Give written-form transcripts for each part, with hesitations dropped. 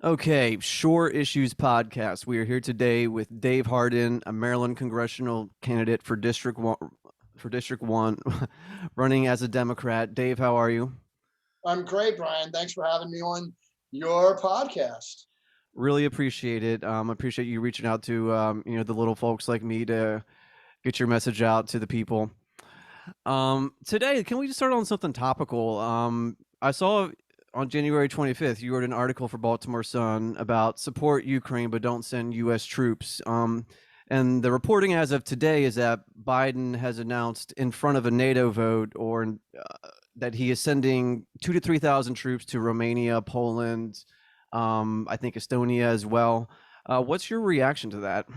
Okay, Shore Issues Podcast. We are here today with Dave Harden, a Maryland congressional candidate for District 1, running as a Democrat. Dave, how are you? I'm great, Brian. Thanks for having me on your podcast. Really appreciate it. Appreciate you reaching out to the little folks like me to get your message out to the people. Today, can we just start on something topical? I saw on January 25th, you wrote an article for Baltimore Sun about support Ukraine but don't send U.S. troops. And the reporting as of today is that Biden has announced in front of a NATO vote that he is sending 2 to 3,000 troops to Romania, Poland, I think Estonia as well. What's your reaction to that?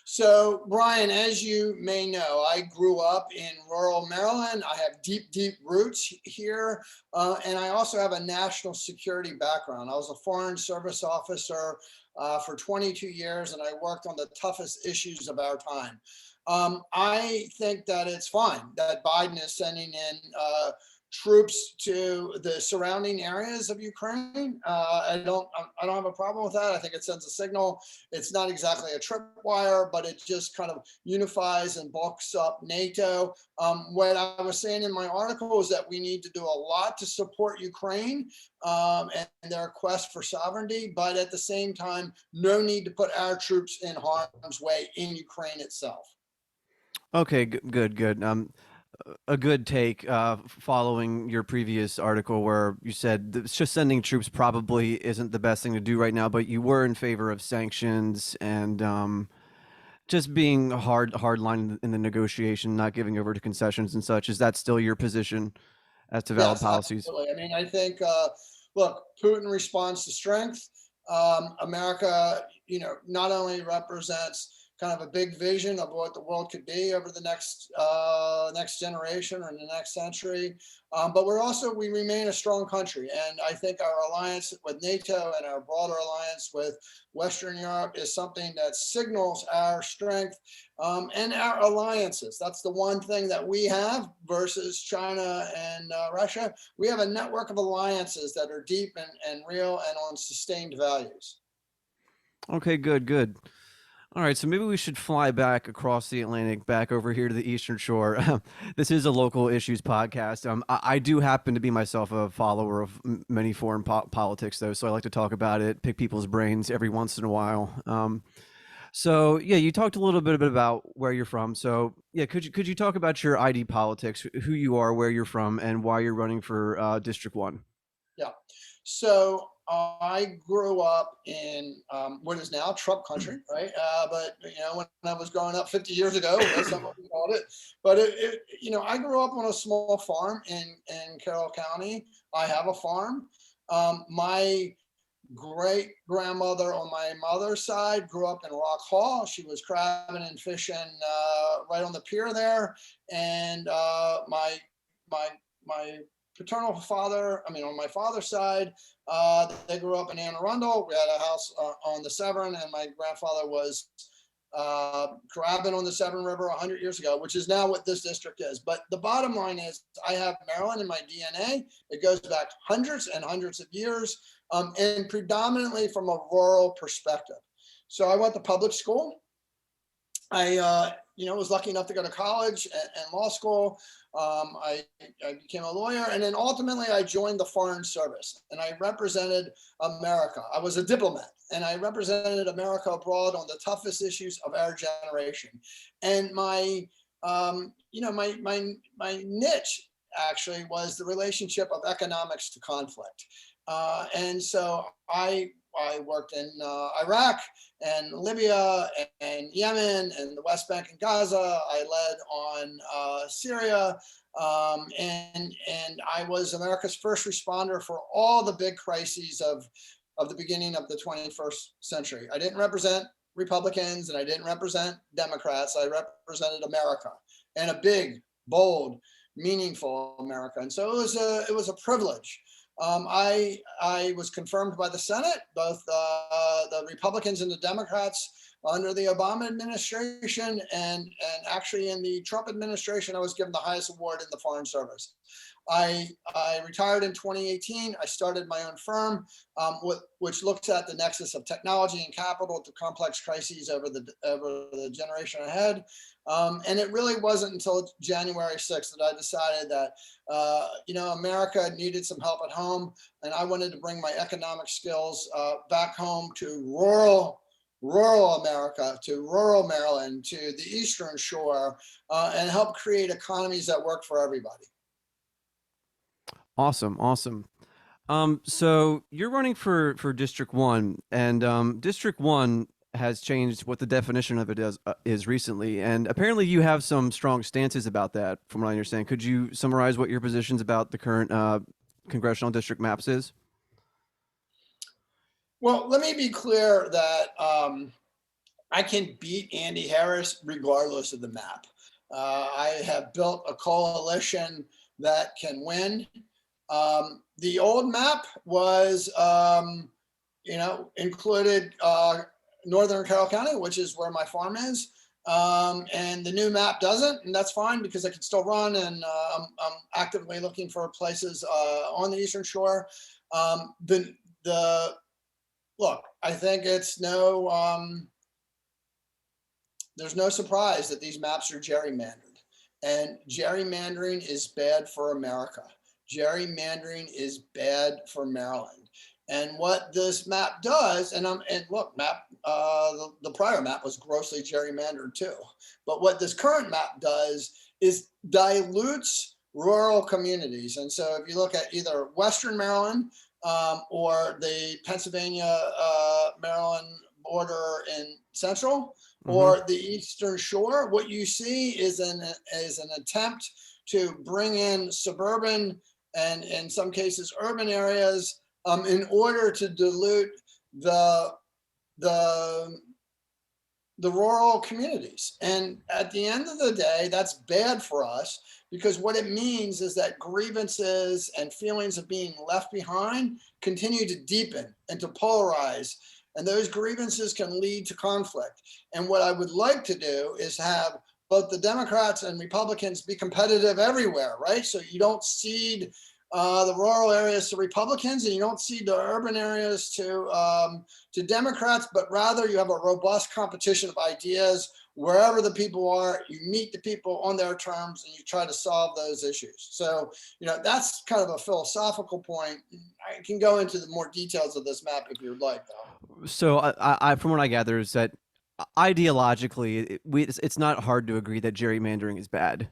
So, Brian, as you may know, I grew up in rural Maryland. I have deep, deep roots here. And I also have a national security background. I was a Foreign Service officer for 22 years, and I worked on the toughest issues of our time. I think that it's fine that Biden is sending in troops to the surrounding areas of Ukraine. I don't have a problem with that. I think it sends a signal. It's not exactly a tripwire, but it just kind of unifies and bulks up NATO. What I was saying in my article is that we need to do a lot to support Ukraine and their quest for sovereignty, but at the same time, no need to put our troops in harm's way in Ukraine itself. Okay, good. A good take following your previous article where you said just sending troops probably isn't the best thing to do right now, but you were in favor of sanctions and just being hard line in the negotiation, not giving over to concessions and such. Is that still your position as to valid Yes, policies? absolutely. I mean, I think, look, Putin responds to strength. America, not only represents kind of a big vision of what the world could be over the next generation or in the next century, but we remain a strong country, and I think our alliance with NATO and our broader alliance with Western Europe is something that signals our strength and our alliances. That's the one thing that we have versus China and Russia. We have a network of alliances that are deep and real and on sustained values. Okay, good. All right, so maybe we should fly back across the Atlantic, back over here to the Eastern Shore. This is a local issues podcast. I do happen to be myself a follower of many foreign politics, though, so I like to talk about it, pick people's brains every once in a while. So yeah, you talked a little bit about where you're from. So yeah, could you talk about your ID politics, who you are, where you're from, and why you're running for District 1? Yeah. So I grew up in what is now Trump country, right? But when I was growing up 50 years ago, that's not what we called it. But I grew up on a small farm in Carroll County. I have a farm. My great grandmother on my mother's side grew up in Rock Hall. She was crabbing and fishing right on the pier there, and my my paternal father, I mean, on my father's side, they grew up in Anne Arundel. We had a house on the Severn, and my grandfather was crabbing on the Severn River 100 years ago, which is now what this district is. But the bottom line is, I have Maryland in my DNA. It goes back hundreds and hundreds of years, and predominantly from a rural perspective. So I went to public school. I was lucky enough to go to college and law school. I became a lawyer, and then ultimately I joined the Foreign Service, and I represented America. I was a diplomat, and I represented America abroad on the toughest issues of our generation. And my niche actually was the relationship of economics to conflict. And so I worked in Iraq and Libya and Yemen and the West Bank and Gaza. I led on Syria, and I was America's first responder for all the big crises of the beginning of the 21st century. I didn't represent Republicans and I didn't represent Democrats. I represented America, and a big, bold, meaningful America. And so it was a privilege. I was confirmed by the Senate, both the Republicans and the Democrats under the Obama administration, and actually in the Trump administration, I was given the highest award in the Foreign Service. I retired in 2018. I started my own firm, which looks at the nexus of technology and capital to complex crises over the generation ahead. And it really wasn't until January 6th that I decided that America needed some help at home, and I wanted to bring my economic skills back home to rural America, to rural Maryland, to the Eastern Shore, and help create economies that work for everybody. Awesome, awesome. So you're running for District One, and District One has changed what the definition of it is recently, and apparently you have some strong stances about that, from what I understand. Could you summarize what your positions about the current congressional district maps is? Well, let me be clear that I can beat Andy Harris regardless of the map. I have built a coalition that can win. The old map was, included Northern Carroll County, which is where my farm is. And the new map doesn't, and that's fine because I can still run, and I'm actively looking for places on the Eastern Shore. The look, I think there's no surprise that these maps are gerrymandered, and gerrymandering is bad for America. Gerrymandering is bad for Maryland. And what this map does, and look, the prior map was grossly gerrymandered too. But what this current map does is dilutes rural communities. And so if you look at either Western Maryland or the Pennsylvania Maryland border in Central, Mm-hmm. or the Eastern Shore, what you see is an attempt to bring in suburban and in some cases urban areas in order to dilute the the the rural communities. And at the end of the day, that's bad for us, because what it means is that grievances and feelings of being left behind continue to deepen and to polarize. And those grievances can lead to conflict. And what I would like to do is have both the Democrats and Republicans be competitive everywhere, right? So you don't cede the rural areas to Republicans, and you don't cede the urban areas to Democrats, but rather you have a robust competition of ideas wherever the people are. You meet the people on their terms, and you try to solve those issues. So, that's kind of a philosophical point. I can go into the more details of this map if you'd like, though. So from what I gather, is that ideologically, it's not hard to agree that gerrymandering is bad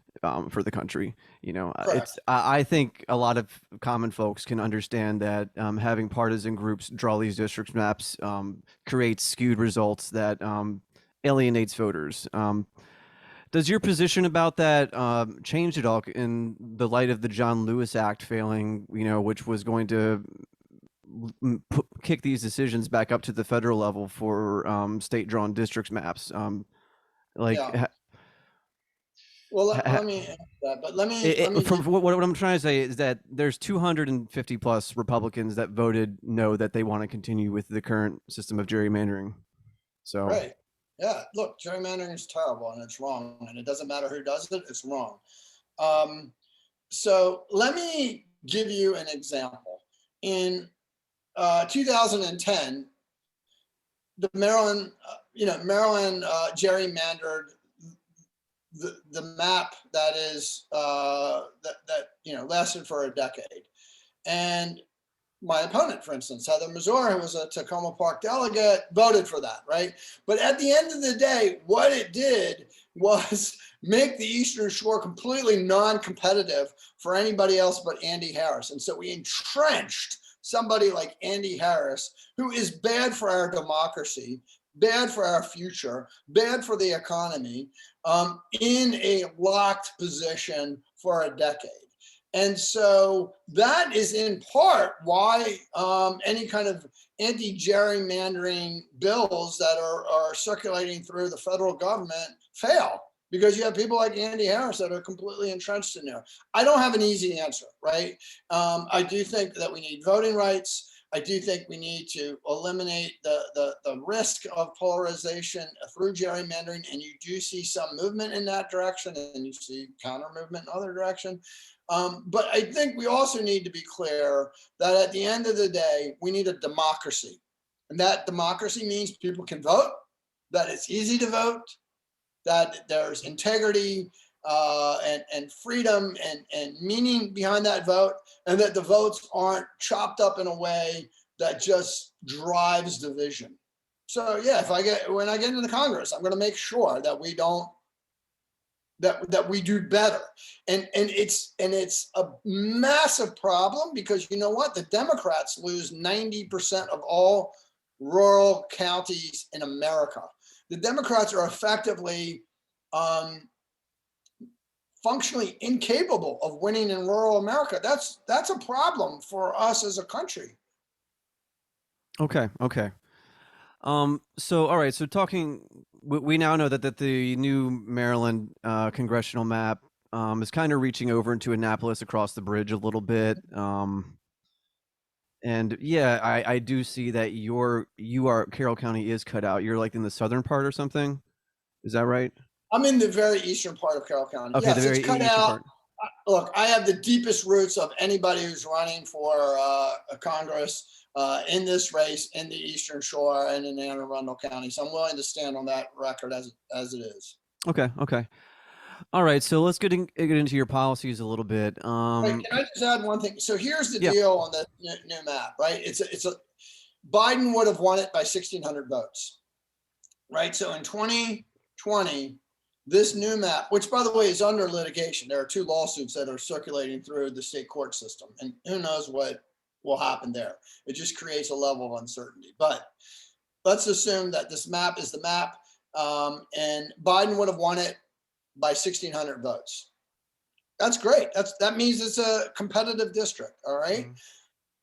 for the country. Correct. I think a lot of common folks can understand that having partisan groups draw these district maps creates skewed results that alienates voters. Does your position about that change at all in the light of the John Lewis Act failing? Which was going to kick these decisions back up to the federal level for state-drawn districts maps. Like, Yeah. Well, let me answer that, but let me from give you. what I'm trying to say is that there's 250 plus Republicans that voted no, that they want to continue with the current system of gerrymandering. So, Right. Yeah. Look, gerrymandering is terrible and it's wrong, and it doesn't matter who does it, it's wrong. Um, so let me give you an example. In 2010, the Maryland gerrymandered the map that is that lasted for a decade. And my opponent, for instance, Heather Mazur, who was a Tacoma Park delegate, voted for that, right? But at the end of the day, what it did was make the Eastern Shore completely non-competitive for anybody else but Andy Harris. And so we entrenched somebody like Andy Harris, who is bad for our democracy, bad for our future, bad for the economy, in a locked position for a decade. And so that is in part why any kind of anti-gerrymandering bills that are circulating through the federal government fail, because you have people like Andy Harris that are completely entrenched in there. I don't have an easy answer, right? I do think that we need voting rights. I do think we need to eliminate the risk of polarization through gerrymandering, and you do see some movement in that direction, and you see counter movement in other direction. But I think we also need to be clear that at the end of the day, we need a democracy. And that democracy means people can vote, that it's easy to vote, that there's integrity and freedom and meaning behind that vote, and that the votes aren't chopped up in a way that just drives division. So yeah, when I get into Congress, I'm going to make sure that we don't that we do better. And it's a massive problem because you know what? The Democrats lose 90% of all rural counties in America. The Democrats are effectively um, functionally incapable of winning in rural America. That's a problem for us as a country. Okay, okay. So all right, so talking, we now know that the new Maryland congressional map is kind of reaching over into Annapolis across the bridge a little bit. And yeah, I do see that you are Carroll County is cut out. You're like in the southern part or something. Is that right? I'm in the very eastern part of Carroll County. Okay, the Yes, it's very cut eastern out. part. Look, I have the deepest roots of anybody who's running for a Congress in this race in the Eastern Shore and in Anne Arundel County. So I'm willing to stand on that record as it is. Okay, okay. All right, so let's get into your policies a little bit. Wait, can I just add one thing? So here's the Yeah. deal on the new map, right? It's a Biden would have won it by 1,600 votes, right? So in 2020, this new map, which by the way is under litigation, there are two lawsuits that are circulating through the state court system, and who knows what will happen there. It just creates a level of uncertainty. But let's assume that this map is the map, and Biden would have won it by 1,600 votes. That's great. That means it's a competitive district. All right. Mhm.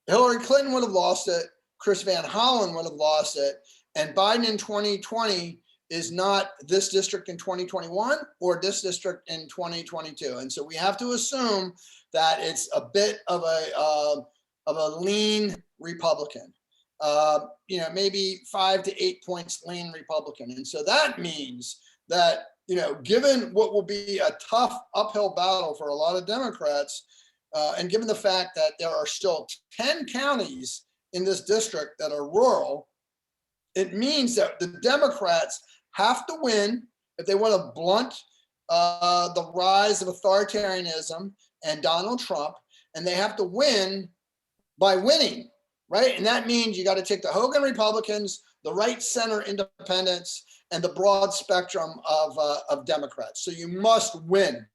Hillary Clinton would have lost it. Chris Van Hollen would have lost it. And Biden in 2020 is not this district in 2021 or this district in 2022. And so we have to assume that it's a bit of a lean Republican. Maybe 5 to 8 points lean Republican. And so that means that, given what will be a tough uphill battle for a lot of Democrats, and given the fact that there are still 10 counties in this district that are rural, it means that the Democrats have to win if they want to blunt the rise of authoritarianism and Donald Trump, and they have to win by winning, right? And that means you got to take the Hogan Republicans, the right center independents, and the broad spectrum of Democrats. So you must win.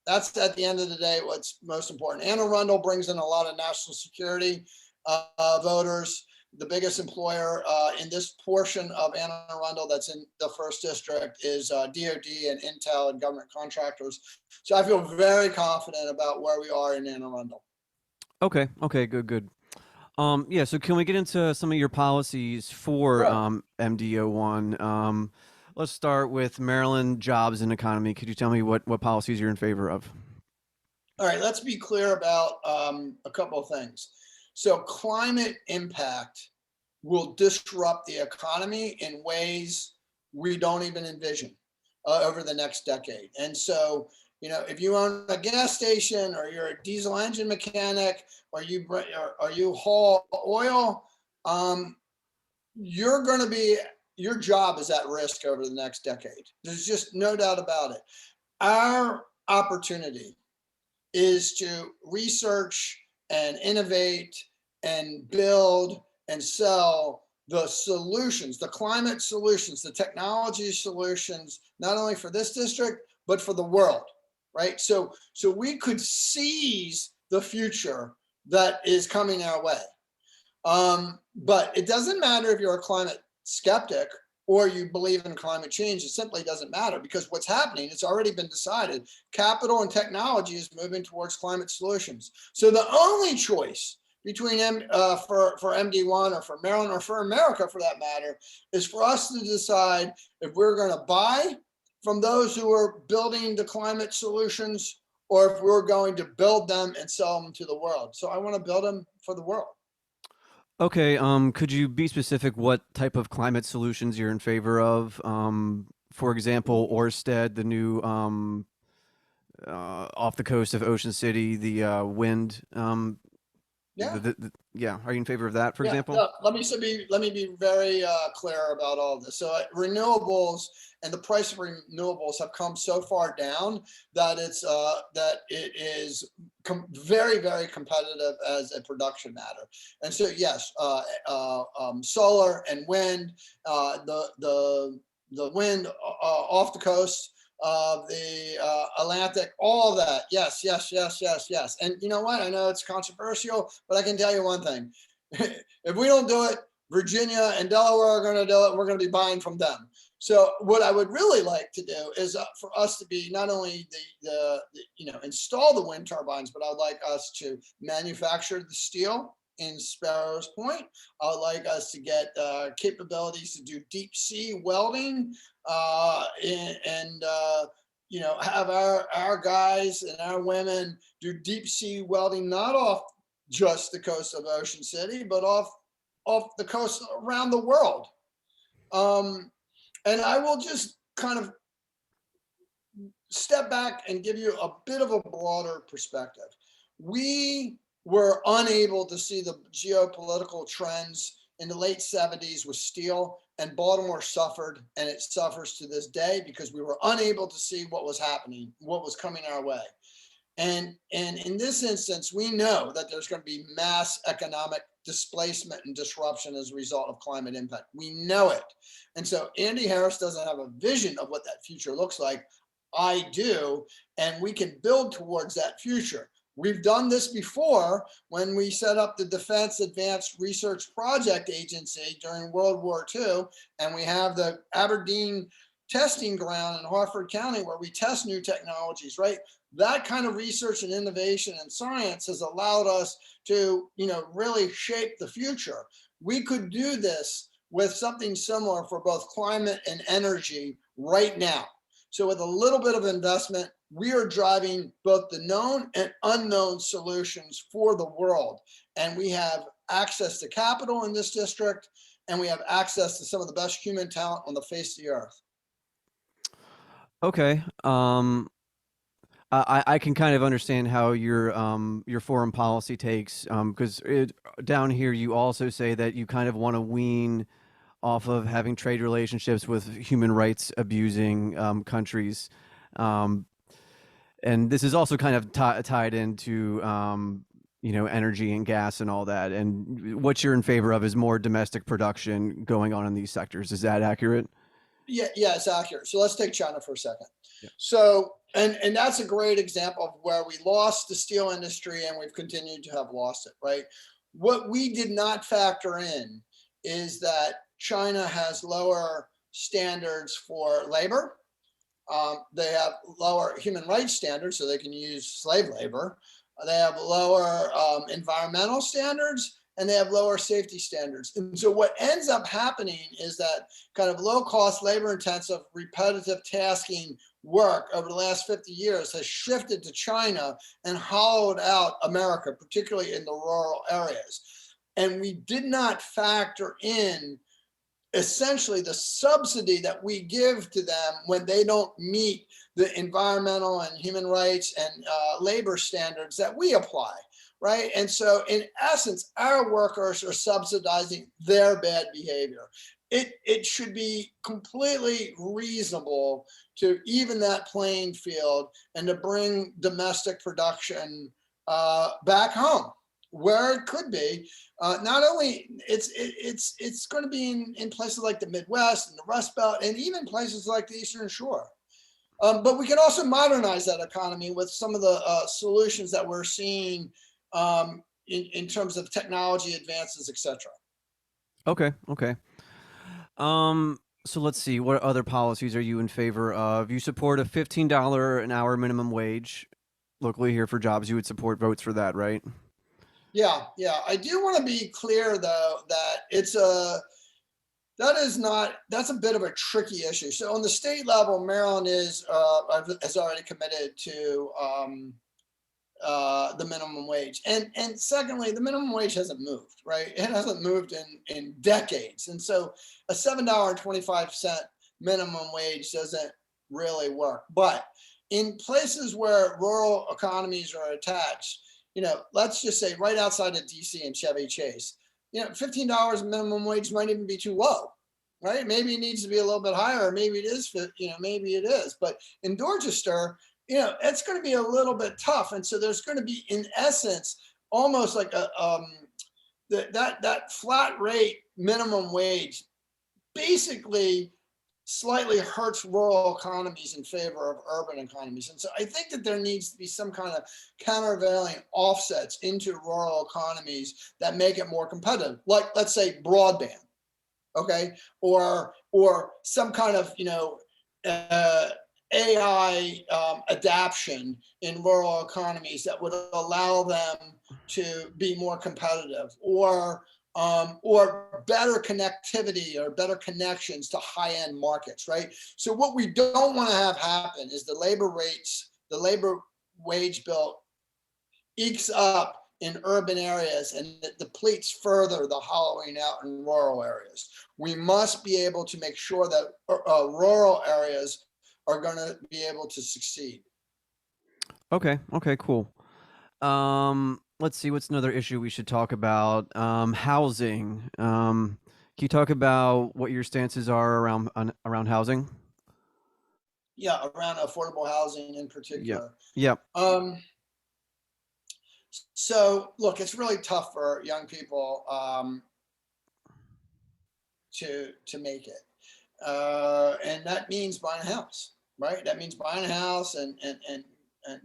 That's at the end of the day what's most important. Anne Arundel brings in a lot of national security voters. The biggest employer in this portion of Anne Arundel that's in the first district is DOD and Intel and government contractors. So I feel very confident about where we are in Anne Arundel. Okay, okay, good, good. Yeah, so can we get into some of your policies for Sure. MD01? Let's start with Maryland jobs and economy. Could you tell me what policies you're in favor of? All right, let's be clear about a couple of things. So climate impact will disrupt the economy in ways we don't even envision over the next decade. And so, if you own a gas station or you're a diesel engine mechanic or you haul oil, you're going to be your job is at risk over the next decade. There's just no doubt about it. Our opportunity is to research and innovate and build and sell the solutions, the climate solutions, the technology solutions, not only for this district, but for the world, right? So we could seize the future that is coming our way. But it doesn't matter if you're a climate skeptic or you believe in climate change. It simply doesn't matter because what's happening, it's already been decided. Capital and technology is moving towards climate solutions. So the only choice between for MD1 or for Maryland or for America for that matter is for us to decide if we're going to buy from those who are building the climate solutions or if we're going to build them and sell them to the world. So I want to build them for the world. Okay, could you be specific what type of climate solutions you're in favor of? For example, Orsted, the new off the coast of Ocean City, the wind. Yeah. Yeah, are you in favor of that, for Yeah, example? no, let me be very clear about all this. So renewables and the price of renewables have come so far down that it is very competitive as a production matter. And so yes, solar and wind, the wind off the coast of the Atlantic, all that. Yes, yes, yes, yes, yes. And you know what? I know it's controversial, but I can tell you one thing. If we don't do it, Virginia and Delaware are going to do it. We're going to be buying from them. So what I would really like to do is for us to be not only install the wind turbines, but I'd like us to manufacture the steel in Sparrows Point. I would like us to get capabilities to do deep sea welding and have our guys and our women do deep sea welding, not off just the coast of Ocean City, but off the coast around the world. Um, and I will just kind of step back and give you a bit of a broader perspective. We were unable to see the geopolitical trends in the late 70s with steel, and Baltimore suffered, and it suffers to this day because we were unable to see what was happening, what was coming our way. And in this instance, we know that there's going to be mass economic displacement and disruption as a result of climate impact. We know it. And so Andy Harris doesn't have a vision of what that future looks like. I do, and we can build towards that future. We've done this before when we set up the Defense Advanced Research Project Agency during World War II, and we have the Aberdeen testing ground in Harford County where we test new technologies, right? That kind of research and innovation and science has allowed us to, really shape the future. We could do this with something similar for both climate and energy right now. So with a little bit of investment, we are driving both the known and unknown solutions for the world. And we have access to capital in this district, and we have access to some of the best human talent on the face of the earth. Okay. I can kind of understand how your foreign policy takes, because down here you also say that you kind of want to wean off of having trade relationships with human rights abusing countries, um, and this is also kind of tied into energy and gas and all that. And what you're in favor of is more domestic production going on in these sectors. Is that accurate? Yeah, it's accurate. So let's take China for a second. Yeah. So, and that's a great example of where we lost the steel industry and we've continued to have lost it, right? What we did not factor in is that China has lower standards for labor. They have lower human rights standards, so they can use slave labor. They have lower environmental standards, and they have lower safety standards. And so what ends up happening is that kind of low cost, labor intensive, repetitive tasking work over the last 50 years has shifted to China and hollowed out America, particularly in the rural areas. And we did not factor in essentially the subsidy that we give to them when they don't meet the environmental and human rights and labor standards that we apply, right? And so in essence, our workers are subsidizing their bad behavior. It should be completely reasonable to even that playing field and to bring domestic production back home where it could be. Not only it's going to be in places like the Midwest and the Rust Belt, and even places like the Eastern Shore. But we can also modernize that economy with some of the solutions that we're seeing in terms of technology advances, etc. Okay. Okay. So let's see. What other policies are you in favor of? You support a $15 an hour minimum wage locally here for jobs. You would support votes for that, right? Yeah. I do want to be clear though that that's a bit of a tricky issue. So on the state level, Maryland has already committed to the minimum wage, and secondly, the minimum wage hasn't moved, right? It hasn't moved in decades, and so a $7.25 minimum wage doesn't really work. But in places where rural economies are attached, let's just say right outside of DC and Chevy Chase, $15 minimum wage might even be too low, right? Maybe it needs to be a little bit higher, or maybe it is, maybe it is. But in Dorchester, it's going to be a little bit tough, and so there's going to be, in essence, almost like that flat rate minimum wage basically slightly hurts rural economies in favor of urban economies. And so I think that there needs to be some kind of countervailing offsets into rural economies that make it more competitive, like, let's say, broadband, okay, or some kind of AI adaption in rural economies that would allow them to be more competitive, or better connectivity or better connections to high-end markets, right? So what we don't want to have happen is the labor wage bill ekes up in urban areas and it depletes further the hollowing out in rural areas. We must be able to make sure that rural areas are going to be able to succeed. Okay. Okay. Cool. Let's see. What's another issue we should talk about? Housing. Can you talk about what your stances are around housing? Yeah, around affordable housing in Yep. particular. Yep. So look, it's really tough for young people to make it, and that means buying a house, right? That means buying a house and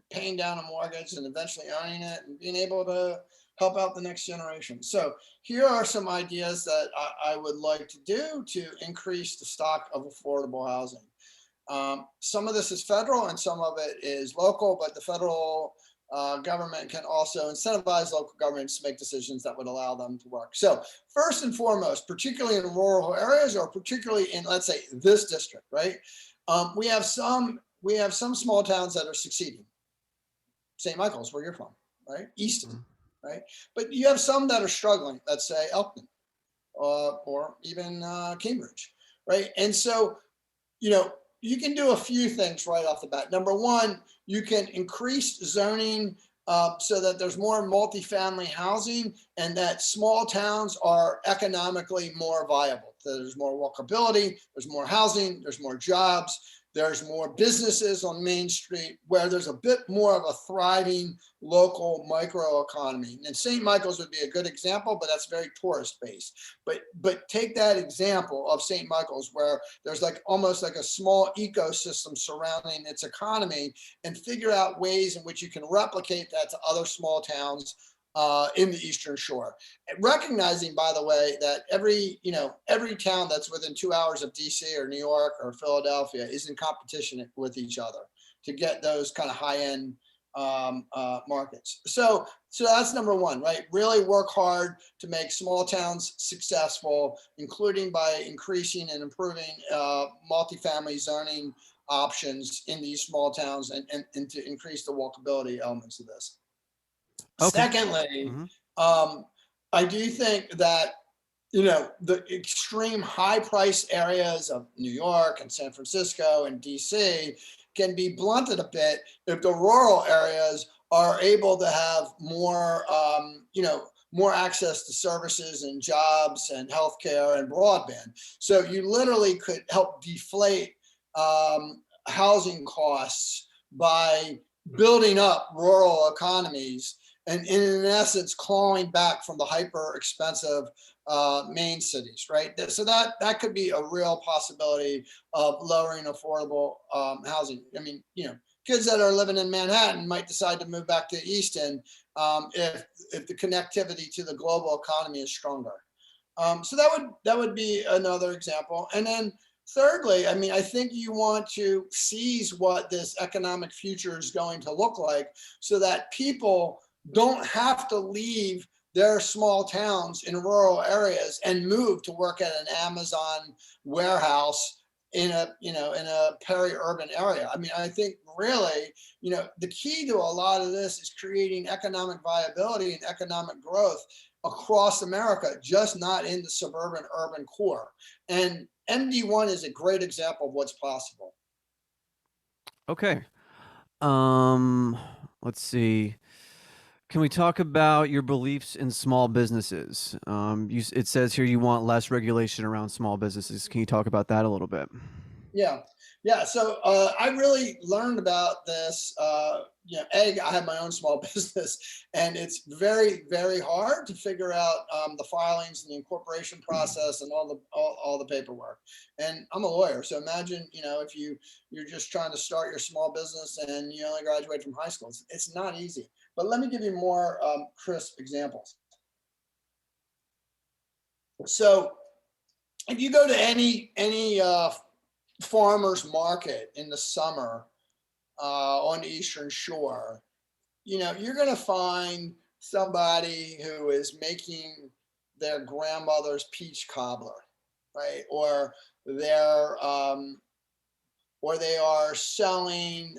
paying down a mortgage and eventually owning it and being able to help out the next generation. So here are some ideas that I would like to do to increase the stock of affordable housing. Some of this is federal and some of it is local, but the federal government can also incentivize local governments to make decisions that would allow them to work. So first and foremost, particularly in rural areas, or particularly in, let's say, this district, right? We have some small towns that are succeeding. St. Michael's, where you're from, right? Easton, right? But you have some that are struggling. Let's say Elkton, or even Cambridge, right? And so, you can do a few things right off the bat. Number one, you can increase zoning so that there's more multifamily housing and that small towns are economically more viable. There's more walkability, there's more housing, there's more jobs, there's more businesses on Main Street where there's a bit more of a thriving local micro economy. And St. Michael's would be a good example, but that's very tourist based. But take that example of St. Michael's where there's like almost like a small ecosystem surrounding its economy, and figure out ways in which you can replicate that to other small towns in the Eastern Shore. Recognizing, by the way, that every town that's within 2 hours of DC or New York or Philadelphia is in competition with each other to get those kind of high-end markets. So that's number one, right? Really work hard to make small towns successful, including by increasing and improving multifamily zoning options in these small towns, and to increase the walkability elements of this. Okay. Secondly, Hmm. I do think that the extreme high price areas of New York and San Francisco and DC can be blunted a bit if the rural areas are able to have more access to services and jobs and healthcare and broadband. So you literally could help deflate housing costs by building up rural economies, and in essence clawing back from the hyper expensive main cities, right? So that could be a real possibility of lowering affordable housing. I mean, kids that are living in Manhattan might decide to move back to Easton if the connectivity to the global economy is stronger. So that would be another example. And then thirdly, I mean, I think you want to seize what this economic future is going to look like so that people don't have to leave their small towns in rural areas and move to work at an Amazon warehouse in a peri-urban area. I mean, I think really, the key to a lot of this is creating economic viability and economic growth across America, just not in the suburban urban core. And MD01 is a great example of what's possible. Okay. Um, let's see. Can we talk about your beliefs in small businesses? It says here you want less regulation around small businesses. Can you talk about that a little bit? Yeah, yeah. So I really learned about this. I have my own small business, and it's very, very hard to figure out the filings and the incorporation process and all the paperwork. And I'm a lawyer, so imagine if you're just trying to start your small business and you only graduate from high school. It's not easy. But let me give you more crisp examples. So if you go to any farmers market in the summer on the Eastern Shore, you're going to find somebody who is making their grandmother's peach cobbler, right? They're or they are selling,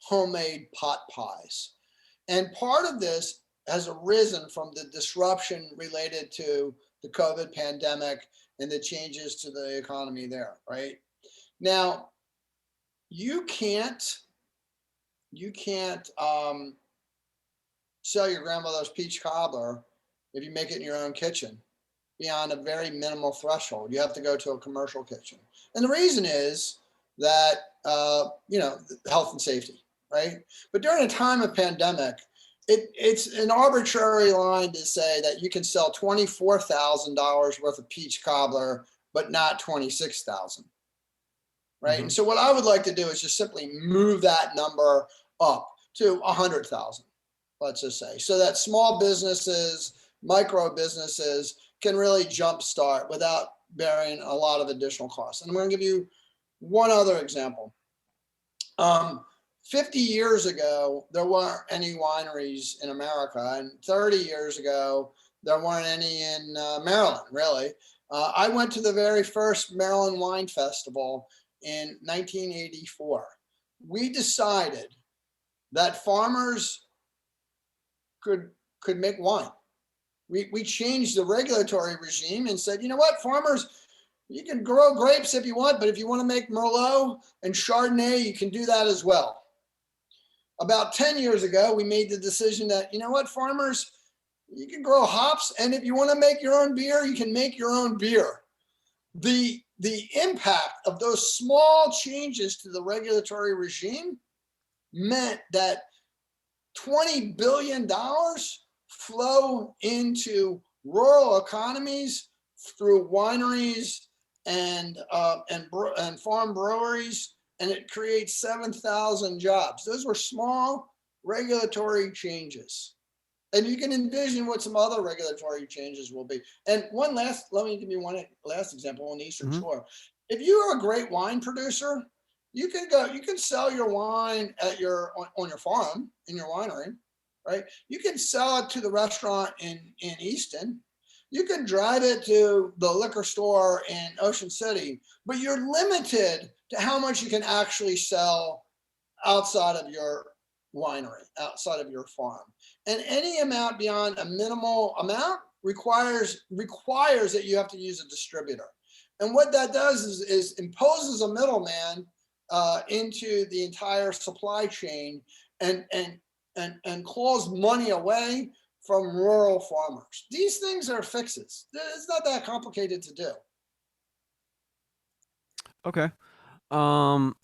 homemade pot pies. And part of this has arisen from the disruption related to the COVID pandemic and the changes to the economy there, right? Now, you can't you can't sell your grandmother's peach cobbler if you make it in your own kitchen beyond a very minimal threshold. You have to go to a commercial kitchen, and the reason is that health and safety, right? But during a time of pandemic, it's an arbitrary line to say that you can sell $24,000 worth of peach cobbler, but not 26,000, right? Hmm. And so what I would like to do is just simply move that number up to 100,000, let's just say, so that small businesses, micro businesses can really jumpstart without bearing a lot of additional costs. And I'm going to give you one other example. Um, 50 years ago, there weren't any wineries in America, and 30 years ago, there weren't any in Maryland, really. I went to the very first Maryland Wine Festival in 1984. We decided that farmers could make wine. We changed the regulatory regime and said, you know what, farmers, you can grow grapes if you want, but if you want to make Merlot and Chardonnay, you can do that as well. About 10 years ago, we made the decision that, you know what, farmers, you can grow hops, and if you want to make your own beer, you can make your own beer. The impact of those small changes to the regulatory regime meant that $20 billion flow into rural economies through wineries and farm breweries, and it creates 7,000 jobs. Those were small regulatory changes. And you can envision what some other regulatory changes will be. And let me give you one last example on the Eastern Hmm. Shore. If you are a great wine producer, you can sell your wine on your farm, in your winery, right? You can sell it to the restaurant in Easton. You can drive it to the liquor store in Ocean City, but you're limited to how much you can actually sell outside of your winery, outside of your farm. And any amount beyond a minimal amount requires that you have to use a distributor. And what that does is imposes a middleman into the entire supply chain and claws money away from rural farmers. These things are fixes. It's not that complicated to do. Okay. Um,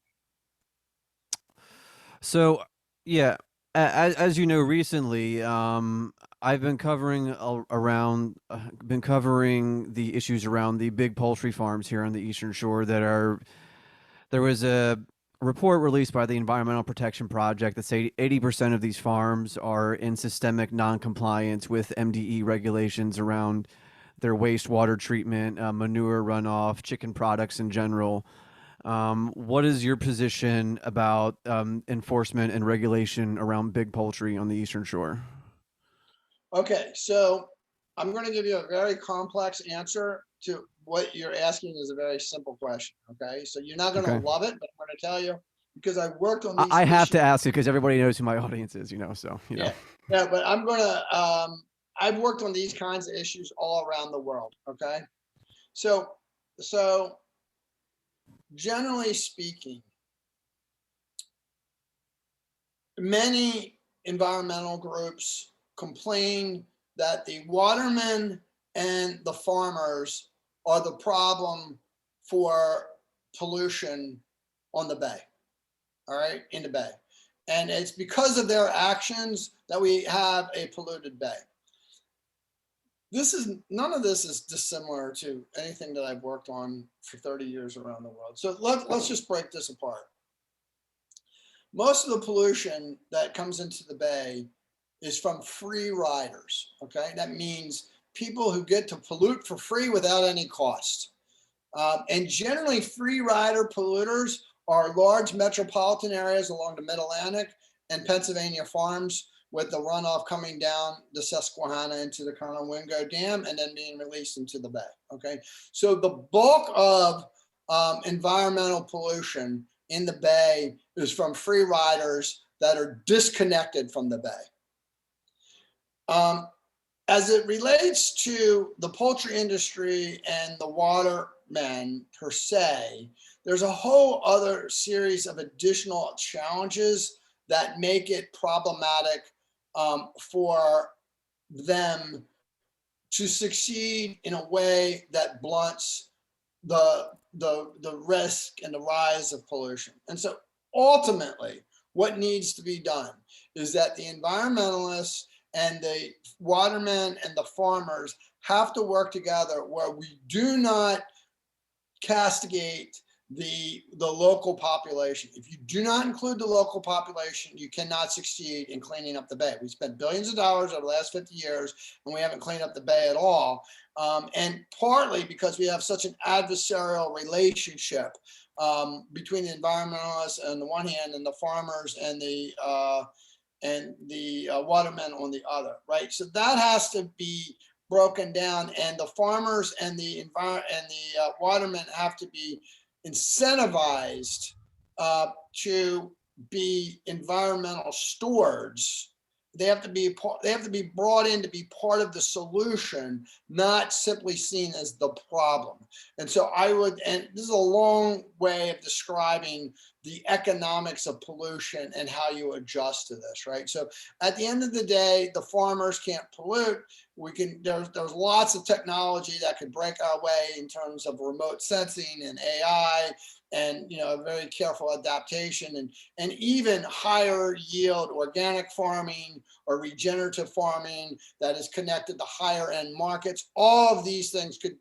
so yeah, as you know, recently, I've been been covering the issues around the big poultry farms here on the Eastern Shore there was a report released by the Environmental Protection Project that say 80% of these farms are in systemic noncompliance with MDE regulations around their wastewater treatment, manure runoff, chicken products in general. What is your position about enforcement and regulation around big poultry on the Eastern Shore? Okay, so I'm going to give you a very complex answer to what you're asking is a very simple question. Okay, so you're not going to Okay. love it, but I'm going to tell you because I worked on I these have to issues. ask it because everybody knows who my audience is, so, Yeah, yeah, but I've worked on these kinds of issues all around the world. Okay, so so generally speaking, many environmental groups complain that the watermen and the farmers are the problem for pollution on the bay, all right, in the bay. And it's because of their actions that we have a polluted bay. None of this is dissimilar to anything that I've worked on for 30 years around the world. So let's just break this apart. Most of the pollution that comes into the bay is from free riders. Okay, that means people who get to pollute for free without any cost. And generally, free rider polluters are large metropolitan areas along the Mid-Atlantic and Pennsylvania farms, with the runoff coming down the Susquehanna into the Conowingo Dam and then being released into the bay. Okay, so the bulk of environmental pollution in the bay is from free riders that are disconnected from the bay. As it relates to the poultry industry and the watermen per se, there's a whole other series of additional challenges that make it problematic for them to succeed in a way that blunts the risk and the rise of pollution. And so ultimately, what needs to be done is that the environmentalists and the watermen and the farmers have to work together, where we do not castigate the local population. If you do not include the local population, you cannot succeed in cleaning up the bay. We spent billions of dollars over the last 50 years and we haven't cleaned up the bay at all. And partly because we have such an adversarial relationship between the environmentalists on the one hand and the farmers and the watermen on the other, right? So that has to be broken down, and the farmers and the watermen have to be incentivized to be environmental stewards. They have to be brought in to be part of the solution, not simply seen as the problem. And so and this is a long way of describing the economics of pollution and how you adjust to this, right? So at the end of the day, the farmers can't pollute. There's lots of technology that could break our way in terms of remote sensing and AI and very careful adaptation and even higher yield organic farming or regenerative farming that is connected to higher end markets. All of these things could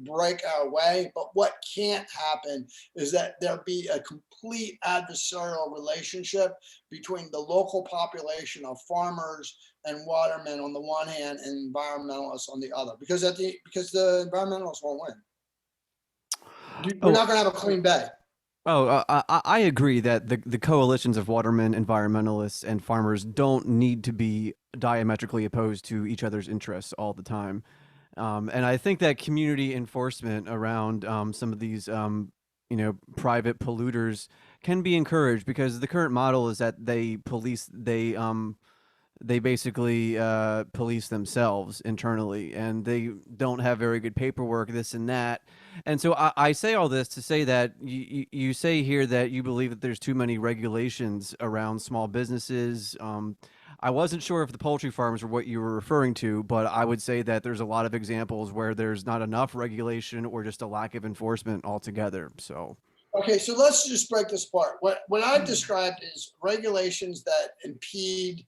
break our way, but what can't happen is that there be a complete adversarial relationship between the local population of farmers and watermen on the one hand and environmentalists on the other, because the environmentalists won't win. We're Oh, not going to have a clean bay. I agree that the coalitions of watermen, environmentalists, and farmers don't need to be diametrically opposed to each other's interests all the time. And I think that community enforcement around some of these, private polluters can be encouraged, because the current model is that they basically police themselves internally, and they don't have very good paperwork, this and that. And so I say all this to say that you say here that you believe that there's too many regulations around small businesses. I wasn't sure if the poultry farms were what you were referring to, but I would say that there's a lot of examples where there's not enough regulation or just a lack of enforcement altogether. So okay, so let's just break this apart. What I've described is regulations that impede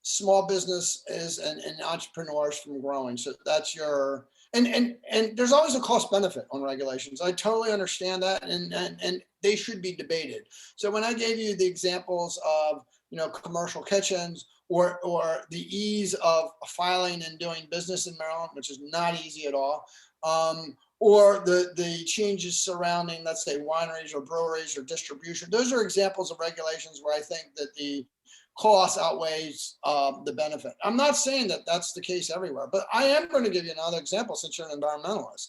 small businesses and entrepreneurs from growing. So that's your and there's always a cost benefit on regulations. I totally understand that, and they should be debated. So when I gave you the examples of commercial kitchens or the ease of filing and doing business in Maryland, which is not easy at all, or the changes surrounding, let's say, wineries or breweries or distribution, those are examples of regulations where I think that the cost outweighs the benefit. I'm not saying that that's the case everywhere, but I am going to give you another example since you're an environmentalist.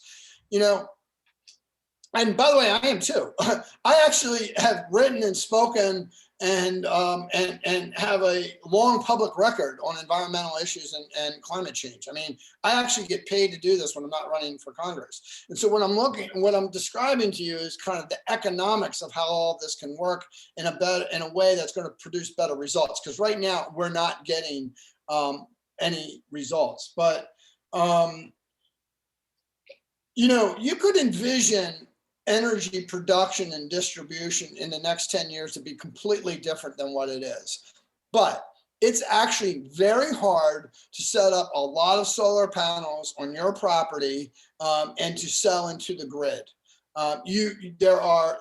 And by the way, I am too. I actually have written and spoken and have a long public record on environmental issues and climate change. I mean, I actually get paid to do this when I'm not running for Congress. And so what I'm describing to you is kind of the economics of how all of this can work in a way that's going to produce better results. Because right now we're not getting any results, but you could envision energy production and distribution in the next 10 years to be completely different than what it is. But it's actually very hard to set up a lot of solar panels on your property and to sell into the grid.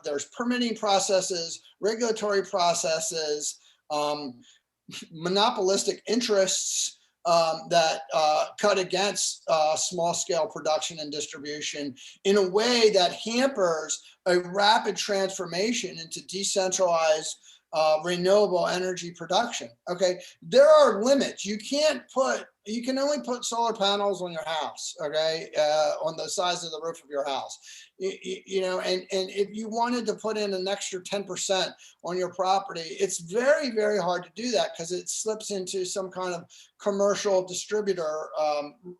There's permitting processes, regulatory processes, monopolistic interests that cut against small scale production and distribution in a way that hampers a rapid transformation into decentralized renewable energy production. Okay, there are limits. You can only put solar panels on your house, okay, on the size of the roof of your house. And if you wanted to put in an extra 10% on your property, it's very, very hard to do that because it slips into some kind of commercial distributor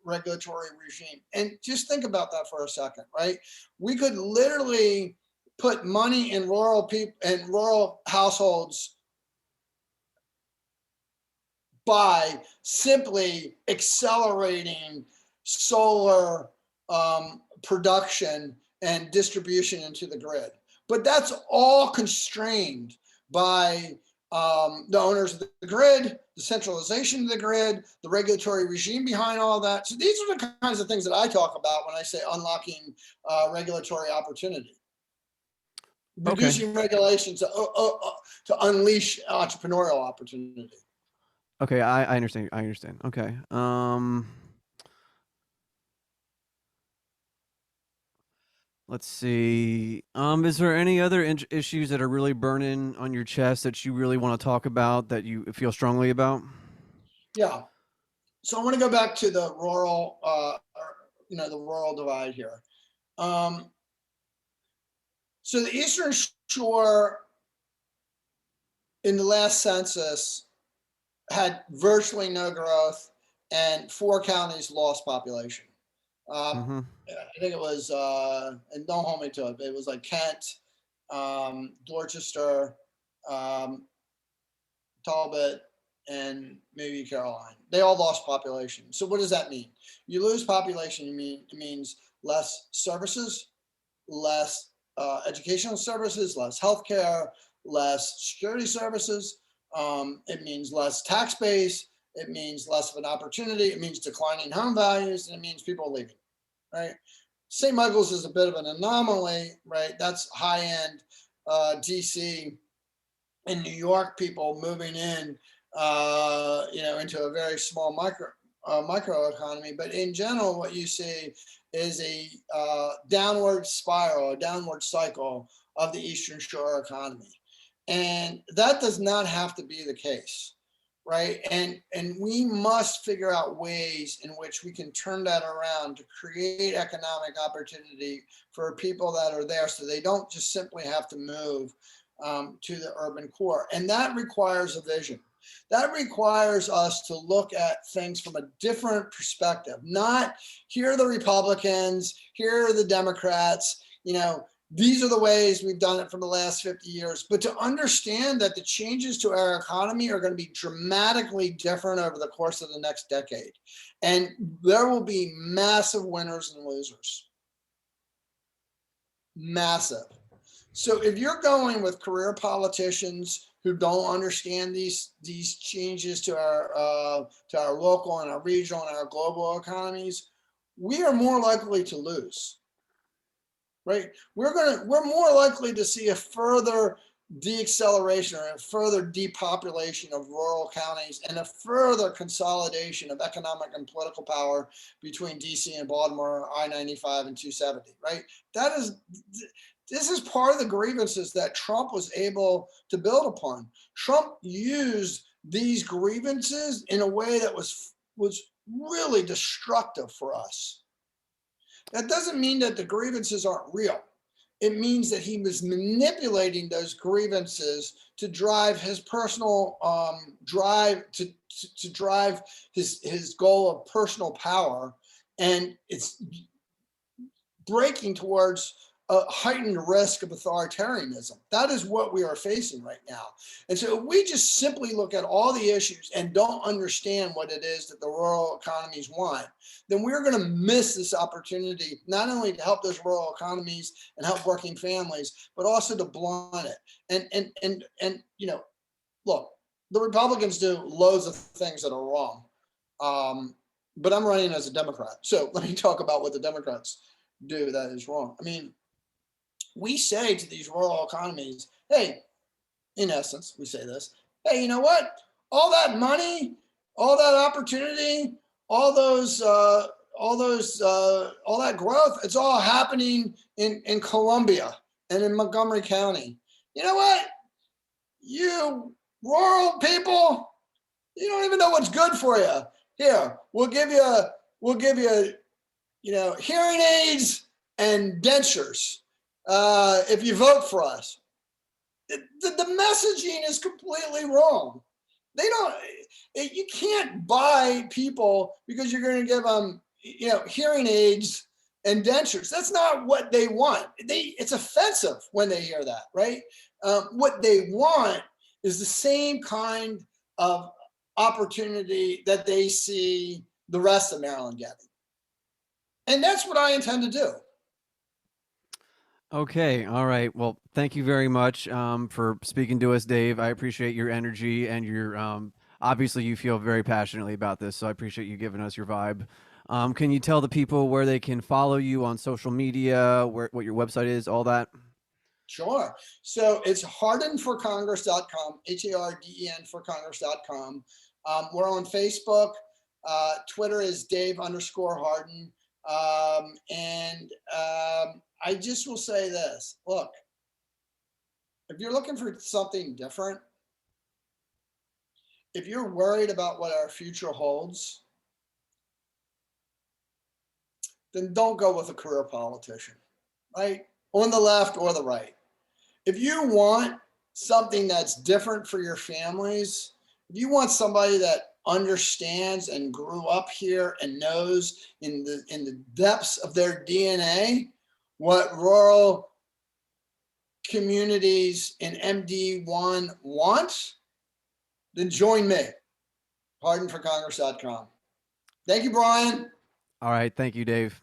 regulatory regime. And just think about that for a second, right? We could literally put money in rural households by simply accelerating solar production and distribution into the grid. But that's all constrained by the owners of the grid, the centralization of the grid, the regulatory regime behind all that. So these are the kinds of things that I talk about when I say unlocking regulatory opportunity. Okay. Reducing regulations to unleash entrepreneurial opportunity. Okay, I understand. I understand. Okay. Let's see. Is there any other issues that are really burning on your chest that you really want to talk about that you feel strongly about? Yeah. So I want to go back to the rural, the rural divide here. So the Eastern Shore in the last census had virtually no growth, and 4 counties lost population. Mm-hmm. I think it was, and don't hold me to it, but it was like Kent, Dorchester, Talbot, and maybe Caroline. They all lost population. So what does that mean? You lose population, it means less services, less educational services, less healthcare, less security services. It means less tax base. It means less of an opportunity. It means declining home values, and it means people leaving, right? St. Michael's is a bit of an anomaly, right? That's high-end DC and New York people moving in, into a very small micro economy. But in general, what you see is a downward spiral, a downward cycle of the Eastern Shore economy. And that does not have to be the case, right? And we must figure out ways in which we can turn that around to create economic opportunity for people that are there so they don't just simply have to move to the urban core. And that requires a vision. That requires us to look at things from a different perspective, not here are the Republicans, here are the Democrats, these are the ways we've done it for the last 50 years, but to understand that the changes to our economy are going to be dramatically different over the course of the next decade. And there will be massive winners and losers. Massive. So if you're going with career politicians who don't understand these changes to our local and our regional and our global economies, we are more likely to lose. Right? We're more likely to see a further deacceleration or a further depopulation of rural counties and a further consolidation of economic and political power between DC and Baltimore, I-95 and 270, right? This is part of the grievances that Trump was able to build upon. Trump used these grievances in a way that was really destructive for us. That doesn't mean that the grievances aren't real. it means that he was manipulating those grievances to drive his personal drive to drive his goal of personal power, and it's breaking towards a heightened risk of authoritarianism. That is what we are facing right now. And so if we just simply look at all the issues and don't understand what it is that the rural economies want, then we're going to miss this opportunity, not only to help those rural economies and help working families, but also to blunt it. And look, the Republicans do loads of things that are wrong. But I'm running as a Democrat. So let me talk about what the Democrats do that is wrong. I mean, we say to these rural economies, hey, in essence, we say this, hey, you know what? All that money, all that opportunity, all that growth, it's all happening in Columbia and in Montgomery County. You know what? You rural people, you don't even know what's good for you. Here, we'll give you, hearing aids and dentures if you vote for us. The messaging is completely wrong. They don't. You can't buy people because you're going to give them, hearing aids and dentures. That's not what they want. It's offensive when they hear that, right? What they want is the same kind of opportunity that they see the rest of Maryland getting, and that's what I intend to do. Okay. All right. Well, thank you very much for speaking to us, Dave. I appreciate your energy and your obviously you feel very passionately about this, so I appreciate you giving us your vibe. Can you tell the people where they can follow you on social media, what your website is, all that? Sure. So it's hardenforcongress.com, Harden for Congress.com. We're on Facebook. Twitter is Dave_Harden. I just will say this. Look, if you're looking for something different, if you're worried about what our future holds, then don't go with a career politician, right? On the left or the right. If you want something that's different for your families, if you want somebody that understands and grew up here and knows in the depths of their DNA what rural communities in MD01 want, then join me. Hardenforcongress.com. Thank you, Brian. All right. Thank you, Dave.